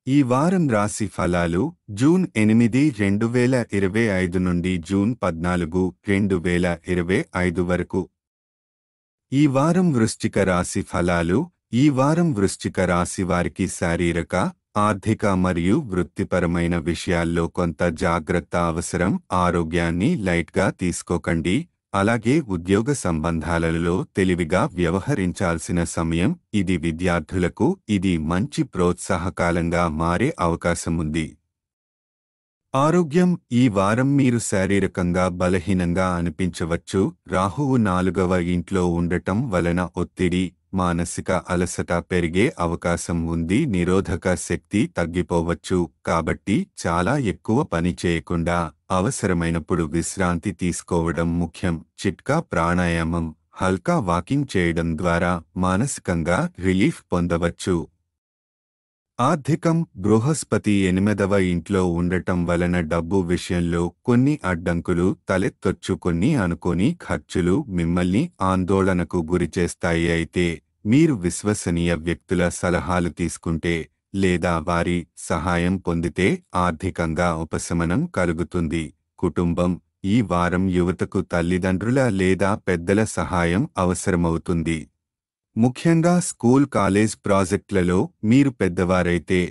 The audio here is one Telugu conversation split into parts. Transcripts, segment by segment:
ఈ వారం రాశి ఫలాలు జూన్ 8, 2025 నుండి జూన్ 14, 2025 వరకు. ఈ వారం వృశ్చిక రాశి ఫలాలు. ఈ వారం వృశ్చిక రాశి వారికి శారీరక, ఆర్థిక మరియు వృత్తిపరమైన విషయాల్లో కొంత జాగ్రత్త అవసరం. ఆరోగ్యాన్ని లైట్గా తీసుకోకండి. అలాగే ఉద్యోగ సంబంధాలలో తెలివిగా వ్యవహరించాల్సిన సమయం ఇది. విద్యార్థులకు ఇది మంచి ప్రోత్సాహకాలంగా మారే అవకాశముంది. ఆరోగ్యం. ఈ వారం మీరు శారీరకంగా బలహీనంగా అనిపించవచ్చు. రాహువు 4వ ఇంట్లో ఉండటం వలన ఒత్తిడి, మానసిక అలసట పెరిగే అవకాశం ఉంది. నిరోధక శక్తి తగ్గిపోవచ్చు. కాబట్టి చాలా ఎక్కువ పని చేయకుండా అవసరమైనప్పుడు విశ్రాంతి తీసుకోవడం ముఖ్యం. చిట్కా: ప్రాణాయామం, హల్కా వాకింగ్ చేయడం ద్వారా మానసికంగా రిలీఫ్ పొందవచ్చు. ఆర్థికం. బృహస్పతి 8వ ఇంట్లో ఉండటం వలన డబ్బు విషయంలో కొన్ని అడ్డంకులు తలెత్తొచ్చు. కొన్ని అనుకోని ఖర్చులు మిమ్మల్ని ఆందోళనకు గురిచేస్తాయి. అయితే మీరు విశ్వసనీయ వ్యక్తుల సలహాలు తీసుకుంటే లేదా వారి సహాయం పొందితే ఆర్థికంగా ఉపశమనం కలుగుతుంది. కుటుంబం. ఈ వారం యువతకు తల్లిదండ్రుల లేదా పెద్దల సహాయం అవసరమవుతుంది. ముఖ్యంగా స్కూల్, కాలేజ్ ప్రాజెక్టులలో మీరు పెద్దవారైతే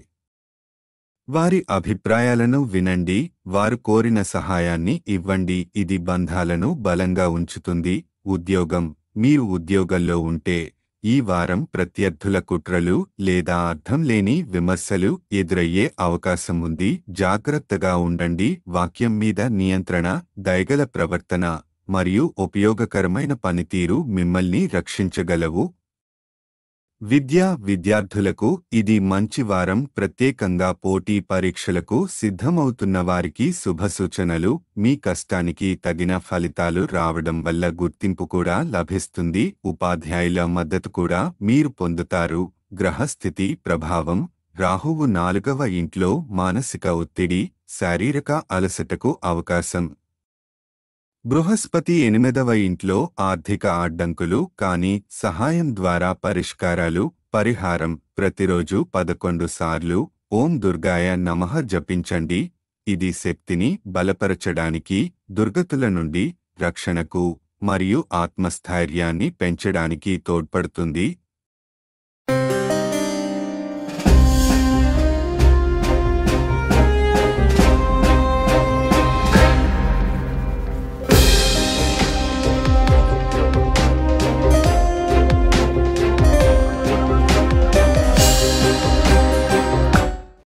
వారి అభిప్రాయాలను వినండి. వారు కోరిన సహాయాన్ని ఇవ్వండి. ఇది బంధాలను బలంగా ఉంచుతుంది. ఉద్యోగం. మీరు ఉద్యోగంలో ఉంటే ఈ వారం ప్రత్యర్థుల కుట్రలు లేదా అర్థం లేని విమర్శలు ఎదురయ్యే అవకాశం ఉంది. జాగ్రత్తగా ఉండండి. వాక్యం మీద నియంత్రణ, దయగల ప్రవర్తన మరియు ఉపయోగకరమైన పనితీరు మిమ్మల్ని రక్షించగలవు. విద్యార్థులకు ఇది మంచి వారం. ప్రత్యేకంగా పోటీ పరీక్షలకు సిద్ధమవుతున్న వారికి శుభసూచనలు. మీ కష్టానికి తగిన ఫలితాలు రావడం వల్ల గుర్తింపు కూడా లభిస్తుంది. ఉపాధ్యాయుల మద్దతు కూడా మీరు పొందుతారు. గ్రహస్థితి ప్రభావం. రాహువు 4వ ఇంట్లో మానసిక ఒత్తిడి, శారీరక అలసటకు అవకాశం. బృహస్పతి 8వ ఇంట్లో ఆర్థిక అడ్డంకులు, కానీ సహాయం ద్వారా పరిష్కారాలు. పరిహారం. ప్రతిరోజు 11 సార్లు ఓం దుర్గాయ నమః జపించండి. ఇది శక్తిని బలపరచడానికి, దుర్గతుల నుండి రక్షణకు మరియు ఆత్మస్థైర్యాన్ని పెంచడానికి తోడ్పడుతుంది.